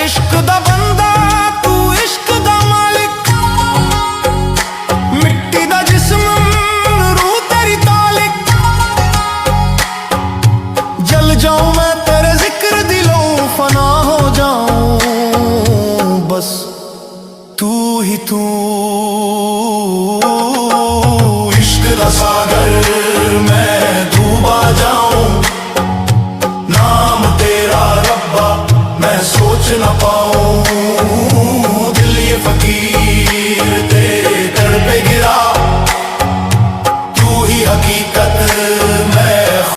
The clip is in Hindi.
इश्क दा बंदा तू इश्क दा मालिक, मिट्टी दा जिस्म रूह तेरी तालिक। जल जाऊं मैं तेरे जिक्र दिलों फना हो जाऊं, बस तू ही तू। इश्क दा सागर मैं डूबा जाऊं, नाम तेरा रब्बा मैं सोच न पाऊं। दिल ये फकीर तेरे दर पे गिरा